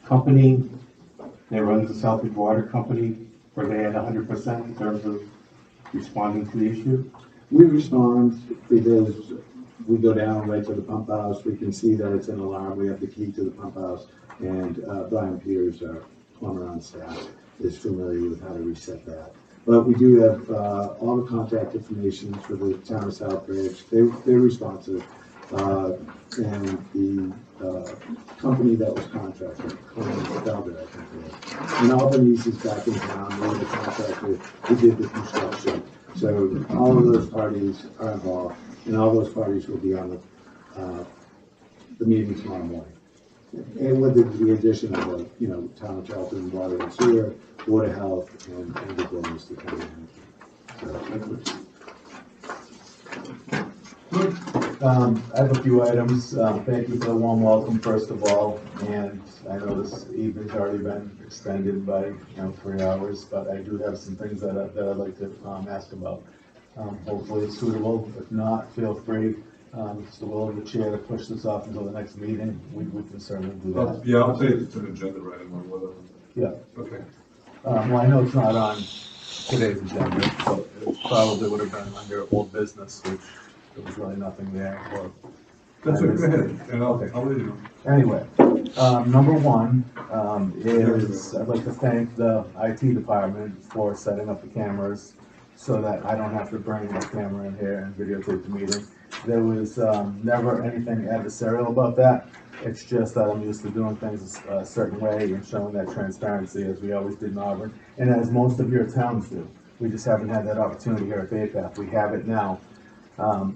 company that runs the Southbridge Water Company, where they had 100% in terms of responding to the issue? We respond because we go down right to the pump house. We can see that it's an alarm. We have the key to the pump house, and Brian Peters, our plumber on staff, is familiar with how to reset that. But we do have all the contact information for the town of Southbridge. They're responsive, and the company that was contracted, Velvet, I think it was. And Albanese is back in town. They're the contractor who did the construction. So all of those parties are involved, and all those parties will be on the meeting tomorrow morning. And with the addition of the, town of Charlton, water and sewer, Board of Health, and the buildings to come in. I have a few items. Thank you for the warm welcome, first of all. And I know this evening's already been extended by 3 hours, but I do have some things that I'd like to ask about. Hopefully it's suitable. If not, feel free, Mr. Will, the chair, to push this off until the next meeting. We can certainly do that. Yeah, I'll take it to an agenda item or whatever. Yeah. Okay. Well, I know it's not on today's agenda, so it probably would have been under old business, which there was really nothing there. That's okay, go ahead, and I'll let you know. Anyway, number one is I'd like to thank the IT department for setting up the cameras so that I don't have to bring my camera in here and videotape the meeting. There was never anything adversarial about that. It's just that I'm used to doing things a certain way and showing that transparency, as we always did in Auburn, and as most of your towns do. We just haven't had that opportunity here at Bay Path. We have it now. To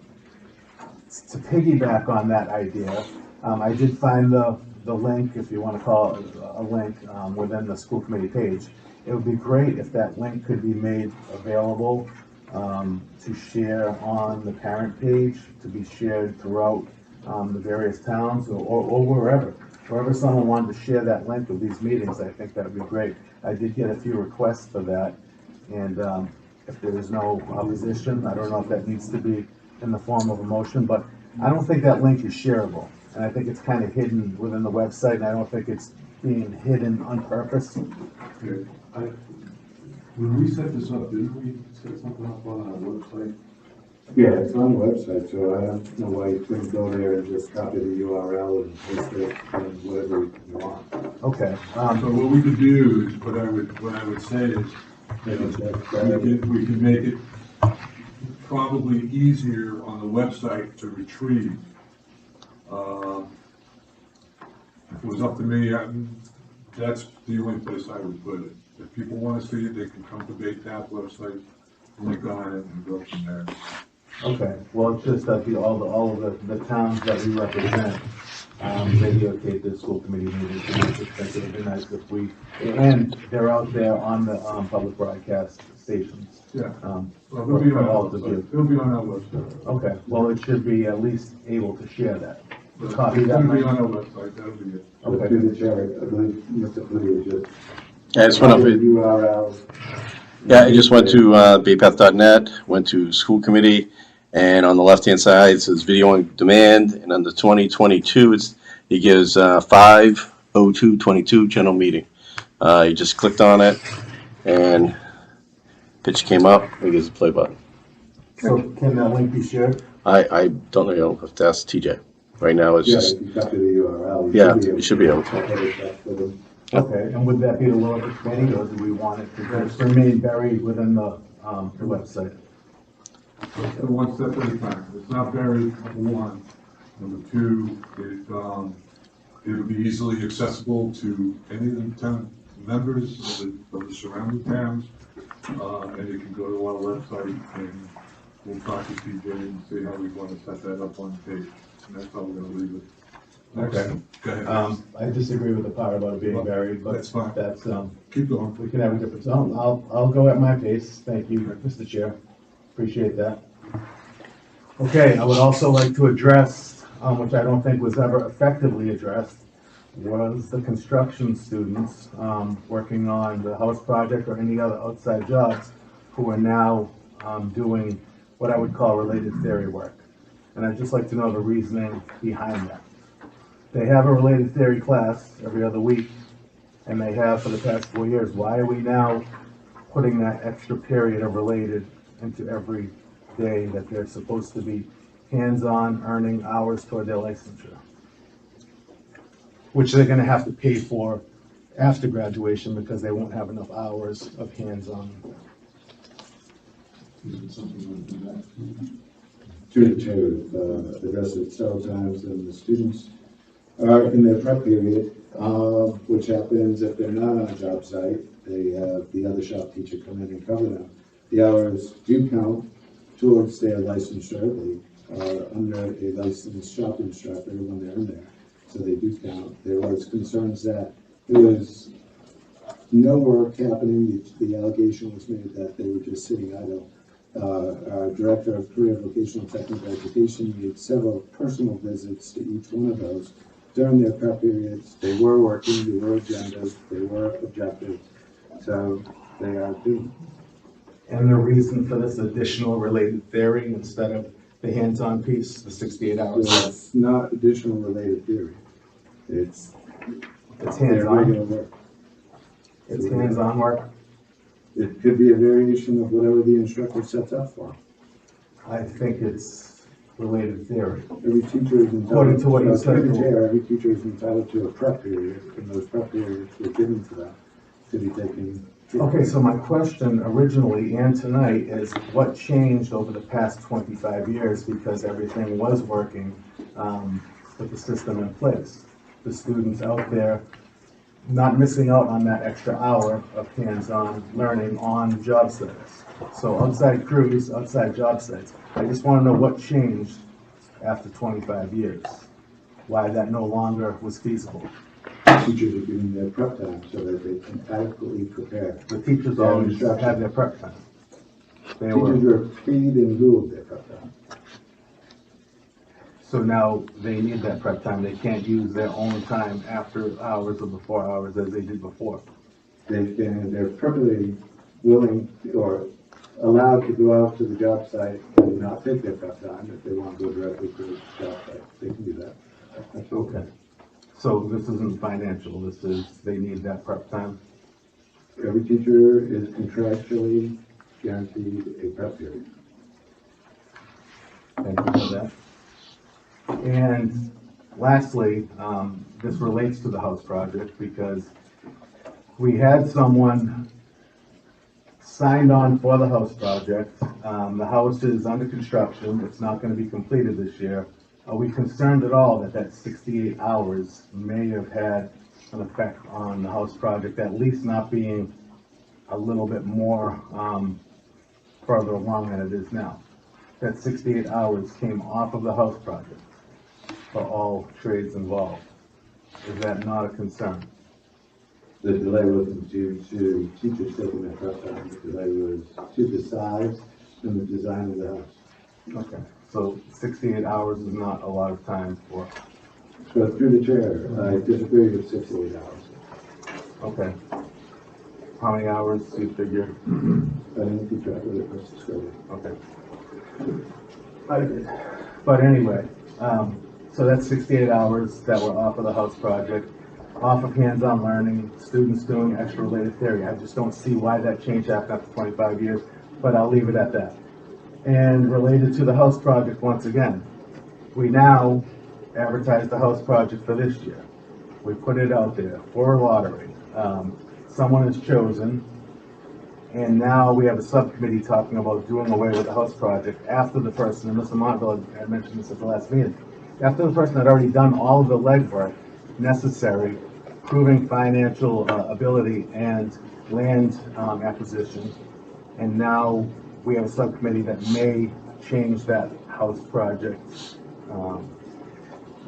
piggyback on that idea, I did find the the link, if you wanna call it a link, within the school committee page. It would be great if that link could be made available, to share on the parent page, to be shared throughout, the various towns or wherever someone wanted to share that link of these meetings, I think that would be great. I did get a few requests for that, and, if there is no opposition, I don't know if that needs to be in the form of a motion, but I don't think that link is shareable. And I think it's kind of hidden within the website, and I don't think it's being hidden on purpose. Okay, when we set this up, didn't we set something up on our website? Yeah, it's on the website, so I don't know why you couldn't go there and just copy the URL and paste it and whatever you want. Okay, So what we could do is, what I would say is, we can make it probably easier on the website to retrieve. If it was up to me, that's the only place I would put it. If people want to see it, they can come to BayTap website, link on it, and go from there. okay, well, it's just that all of the towns that we represent, videotape the school committee meetings, and I just think it would be nice if we, and they're out there on the, public broadcast stations. Yeah. Well, Well, it'll be on our website. It'll be on our website. Okay, well, it should be at least able to share that. But Copy It'll that be link. on our website, that'll be it. Okay. Through the chair, I believe Mr. Footy just. Yeah, I just went up, URL. yeah, I just went to baypath.net, went to school committee, and on the left-hand side, it says video on demand, and under 2022, it gives 5/02/22 general meeting. You just clicked on it, and pitch came up, and gives a play button. So can that link be shared? I don't know, you'll have to ask TJ. Right now, it's Yeah, just, if you copy the URL. yeah, you should be able to. to. Okay, and would that be the lower committee, or do we want it to just remain buried within the website? So one step at a time. It's not buried, number one. Number two, it'll be easily accessible to any of the town members of the surrounding towns. And you can go to our website and we'll talk to TJ and see how we want to set that up on the page. And that's how we're gonna leave it. Next. Okay. Go ahead. I disagree with the part about it being buried, but That's fine. that's, Keep going. we can have a different, I'll go at my pace. Thank you, Mr. Chair. Appreciate that. Okay, I would also like to address, which I don't think was ever effectively addressed, was the construction students, working on the house project or any other outside jobs who are now, doing what I would call related theory work. And I'd just like to know the reasoning behind that. They have a related theory class every other week, and they have for the past 4 years. Why are we now putting that extra period of related into every day that they're supposed to be hands-on earning hours toward their licensure? Which they're gonna have to pay for after graduation because they won't have enough hours of hands-on. Through the chair, addressed it several times, and the students are in their prep period, which happens if they're not on a job site, they have the other shop teacher come in and cover them. The hours do count towards their licensure. They are under a licensed shop instructor when they're in there, so they do count. There was concerns that there was no work happening. The allegation was made that they were just sitting idle. Our Director of Career Vocational Technical Education made several personal visits to each one of those during their prep periods. They were working, there were agendas, there were objectives, so they are doing. And the reason for this additional related theory instead of the hands-on piece, the 68 hours? It's not additional related theory. It's their hands-on. regular work. It's hands-on work? It could be a variation of whatever the instructor sets up for. I think it's related theory. Every teacher is According entitled, to what you said. every teacher is entitled to a prep period, and those prep periods were given to them to be taken. Okay, so my question originally and tonight is what changed over the past 25 years because everything was working with the system in place? The students out there not missing out on that extra hour of hands-on learning on job sites. So outside crews, outside job sites. I just want to know what changed after 25 years. why that no longer was feasible. Teachers are given their prep time so that they can adequately prepare. The teachers always instruction. have their prep time. They were, Teachers are paid in lieu of their prep time. so now they need that prep time. They can't use their own time after hours or before hours as they did before. They're perfectly willing or allowed to go out to the job site and not take their prep time. If they want to go directly to the job site, they can do that. That's Okay. So this isn't financial, this is, they need that prep time? Every teacher is contractually guaranteed a prep period. Thank you for that. And lastly, this relates to the house project because we had someone signed on for the house project. The house is under construction. It's not going to be completed this year. Are we concerned at all that that 68 hours may have had an effect on the house project, at least not being a little bit more further along than it is now? That 68 hours came off of the house project for all trades involved. Is that not a concern? The delay wasn't due to teachers taking their prep time. The delay was to the size and the design of the house. Okay, so 68 hours is not a lot of time for, So through the chair, I disagree with 68 hours. okay. How many hours do you figure? I didn't keep track of it, let's just go. Okay. I did. But anyway, so that's 68 hours that were off of the house project, off of hands-on learning, students doing extra related theory. I just don't see why that changed after 25 years, but I'll leave it at that. And related to the house project, once again, we now advertise the house project for this year. We put it out there for a lottery. Someone is chosen, and now we have a subcommittee talking about doing away with the house project after the person, and Mr. Montville had mentioned this at the last meeting, after the person had already done all of the legwork necessary, proving financial ability and land acquisition, and now we have a subcommittee that may change that house project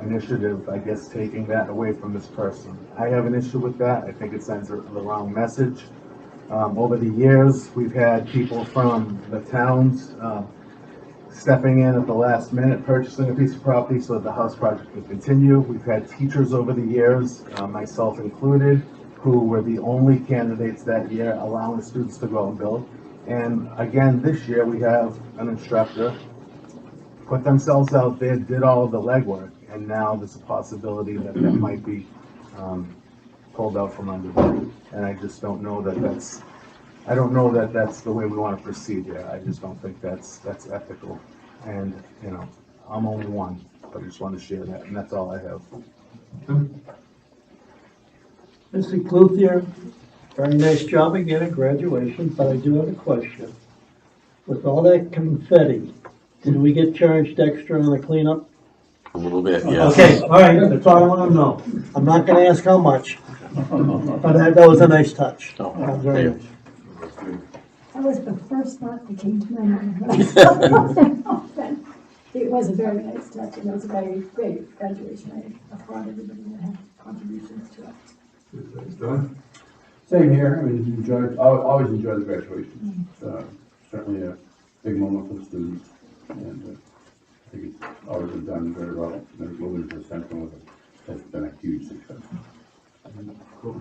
initiative, I guess, taking that away from this person. I have an issue with that. I think it sends the wrong message. Over the years, we've had people from the towns stepping in at the last minute, purchasing a piece of property so that the house project can continue. We've had teachers over the years, myself included, who were the only candidates that year allowing students to go and build. And again, this year, we have an instructor put themselves out there, did all of the legwork, and now there's a possibility that that might be pulled out from under them. And I just don't know that that's, I don't know that that's the way we want to proceed here. I just don't think that's ethical. And, you know, I'm only one, but I just want to share that, and that's all I have. Mr. Cluthier, very nice job again at graduation, but I do have a question. With all that confetti, did we get charged extra on the cleanup? A little bit, yes. Okay, all right, that's all I want to know. I'm not gonna ask how much, but that was a nice touch. Oh, That was very yeah. nice. That was the first thought that came to my mind. It was a very nice touch, and it was a very great graduation. I applaud everybody that had contributions to it. Done? Same here, I mean, always enjoy the graduation. Certainly a big moment for the students, and I think it's always been done very well. And moving to Central has been a huge success. Cool.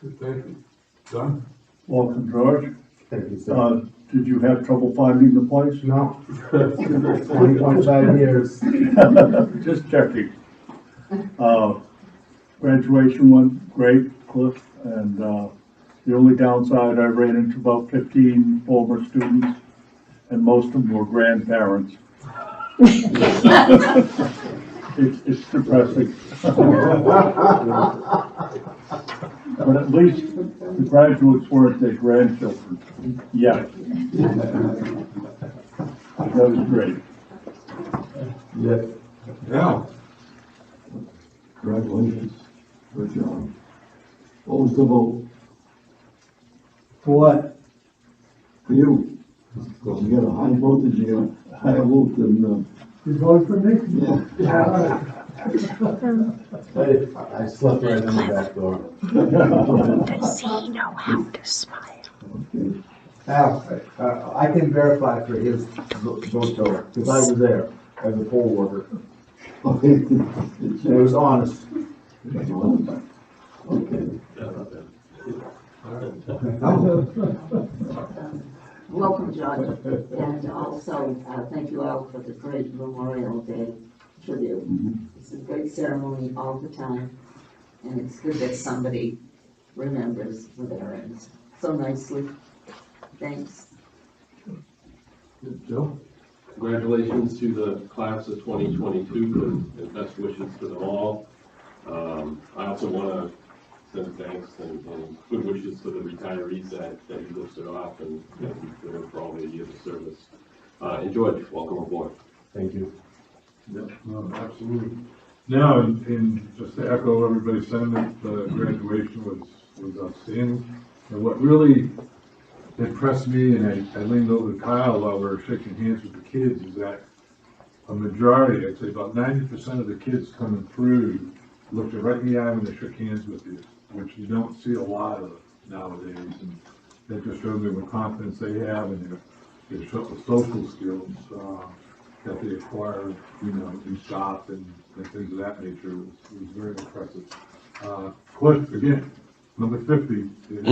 Good, thank you. Done? Welcome, George. Thank you, sir. Did you have trouble finding the place? No, 20.5 years. Just checking. Graduation went great, Cliff, and the only downside, I ran into about 15 former students, and most of them were grandparents. It's depressing. But at least the graduates weren't their grandchildren. Yeah. That was great. Yes. Yeah. Congratulations. Good job. What was the vote For what? for you? Because you got a high voltage, you got a higher vote than, You voted for me? yeah. I slept right in the back door. Does he know how to smile? Now, I can verify for his vote total, because I was there as a poll worker. And it was honest. Welcome, John, and also, thank you all for the great Memorial Day tribute. It's a great ceremony all the time, and it's good that somebody remembers the veterans so nicely. Thanks. Joe? Congratulations to the class of 2022 and best wishes to them all. I also want to send thanks and good wishes to the retirees that you listed off, and thank you for all the years of service. And George, welcome aboard. Thank you. Yep, no, absolutely. No, and just to echo everybody's sentiment, the graduation was outstanding. And what really impressed me, and I leaned over to Kyle while we were shaking hands with the kids, is that a majority, I'd say about 90% of the kids coming through looked you right in the eye when they shook hands with you, which you don't see a lot of nowadays. And that just showed me what confidence they have and their social skills that they acquired, in shop and things of that nature. It was very impressive. Cliff, again, number 50, you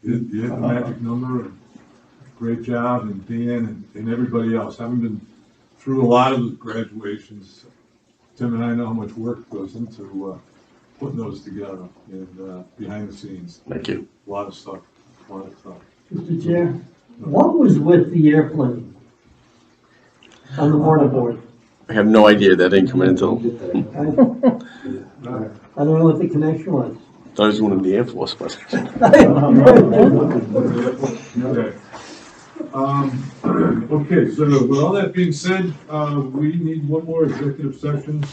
hit the magic number, and great job, and Dan and everybody else. Having been through a lot of the graduations, Tim and I know how much work goes into putting those together and behind the scenes. Thank you. A lot of stuff. Mr. Chair, what was with the airplane on the mortarboard? I have no idea. That didn't come in until, I don't know what the connection was. I was going in the Air Force, but. Okay, so with all that being said, we need one more executive session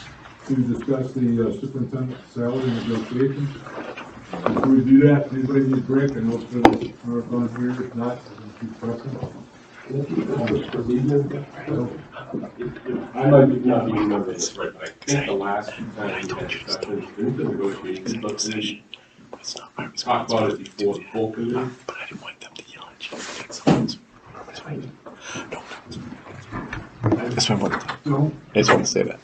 to discuss the superintendent salary negotiations. Before we do that, anybody need a break? I know it's been marathon here. If not, we'll keep pressing. I might not be remembering this right, but I think the last two times we had discussions, didn't the negotiations, but talk about it before the full committee. But I didn't want them to yell at you. That's why I wanted to. I just want to say that.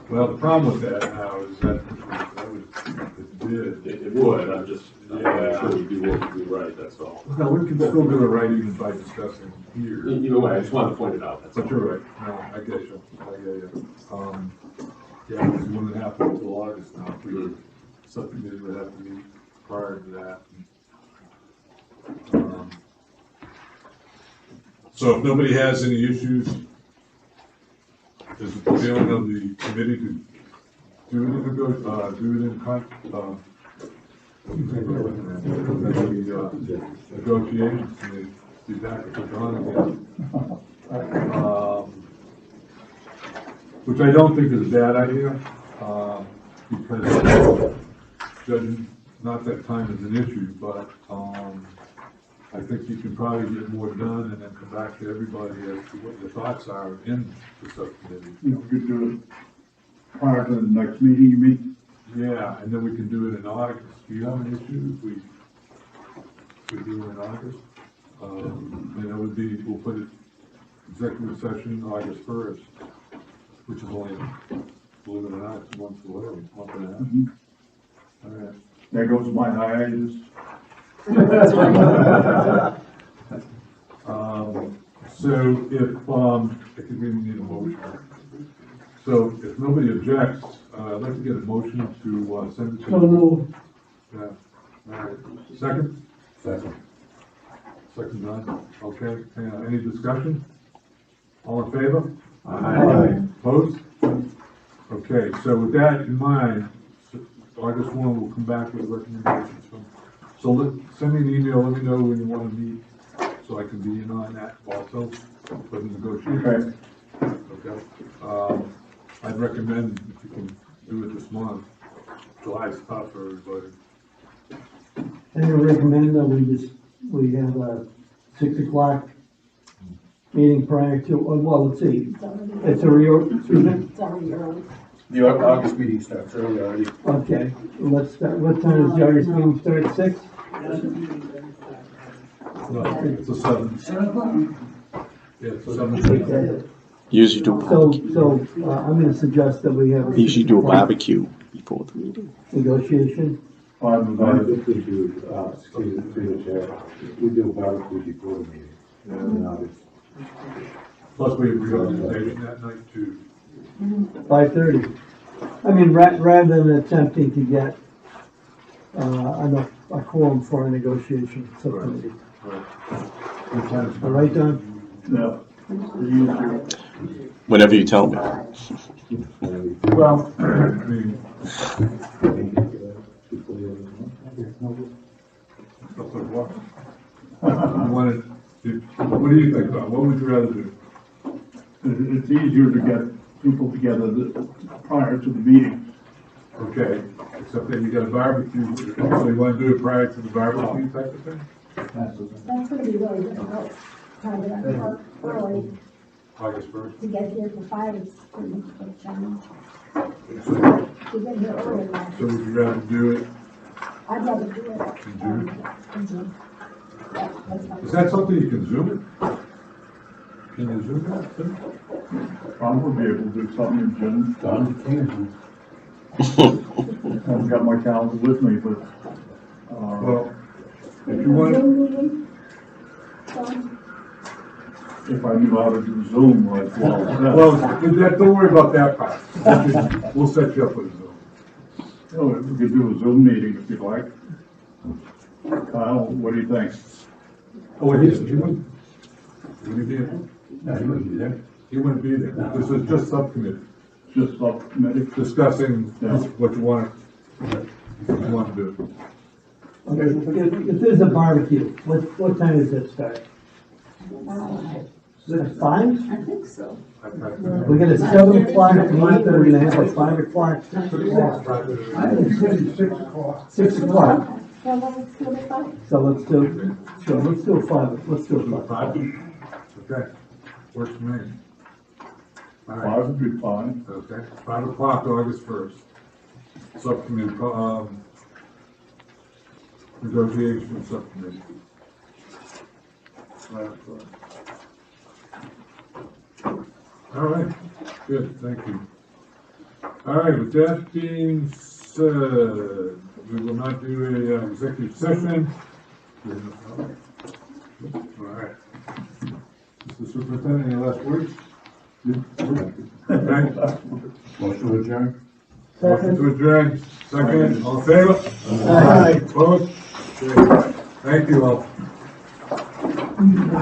Well, the problem with that now is that It would, I'm just, I'm sure we do what we do right, that's all. No, we can still do it right even by discussing here. Either way, I just wanted to point it out, that's all. But you're right, no, I get you, yeah, because it wouldn't happen until August now, for subcommittee would have to meet prior to that. So if nobody has any issues, is it the feeling of the committee to do it in negotiations, and be back at the drawing again. Which I don't think is a bad idea, because judging, not that time is an issue, but I think you can probably get more done and then come back to everybody as to what your thoughts are in the subcommittee. We could do it prior to the next meeting, you mean? Yeah, and then we can do it in August. Do you have an issue if we do it in August? And it would be, we'll put it executive session August 1st, which is only, believe it or not, 2 months away, month and a half. All right. There goes my hiatus. So if, I think we need a motion. So if nobody objects, I'd like to get a motion to send it to. So moved. Yeah, all right. Second? Second, John. Okay, any discussion? All in favor? Aye. Opposed? Okay, so with that in mind, August 1, we'll come back with recommendations. So send me an email, let me know when you want to meet, so I can be in on that also, for the negotiations. Okay. I'd recommend if you can do it this month. July's tough for everybody. And I recommend that we have a 6 o'clock meeting prior to, well, let's see, It's already, it's a excuse me? it's already early. The August meeting starts early already. Okay, let's start, what time does the August meeting start, 6? No, it's a 7. 7 o'clock. Yeah, it's a 7. Usually do, So, I'm gonna suggest that we have. usually do a barbecue before the meeting. Negotiation, Fine with I that. think we do, excuse me, through the chair, we do a barbecue before the meeting. In August. Plus we got the meeting that night too. 5:30. I mean, rather than attempting to get, enough, a quorum for a negotiation subcommittee. All right, Don? Yeah. Whenever you tell me. Well, I mean, what do you think, Bob? What would you rather do? It's easier to get people together prior to the meeting. Okay, except that you got a barbecue, so you wanna do it prior to the barbecue type of thing? That's gonna be really difficult, trying to get out early August 1st. to get here for 5 is pretty much a challenge. So To get here early enough, would you rather do it I'd rather do it. in June? In June. Yeah, that's fine. Is that something you can zoom it? Can you zoom that? too? Probably be able to do something in June. Done, can. I haven't got my calendar with me, but, Well, if you want, Zoom meeting? Done? if I knew how to do Zoom like well, don't worry about that part. We'll set you up with a Zoom. Oh, we could do a Zoom meeting if you like. Kyle, what do you think? Oh, he wouldn't. Would he be there? No, he wouldn't be there. He wouldn't be there. This is just subcommittee, Just subcommittee? discussing Yeah. what you want to do. Okay, if there's a barbecue, what time does it start? At 5? I think so. We got a 7 o'clock meeting, we're gonna have a 5 o'clock. I think 6 o'clock. 6 o'clock, Well, let's do it at 5. so let's do, sure, let's do a 5, let's do a 5. Okay, works for me. All right. 5 would be fine. Okay, 5 o'clock, August 1st. Subcommittee, negotiation subcommittee. 5 o'clock. All right, good, thank you. All right, with that being said, we will not do a executive session. All right. Mr. Superintendent, any last words? Okay. Motion to adjourn? Motion to adjourn, second, all in favor? Aye. Opposed? Okay. Thank you all.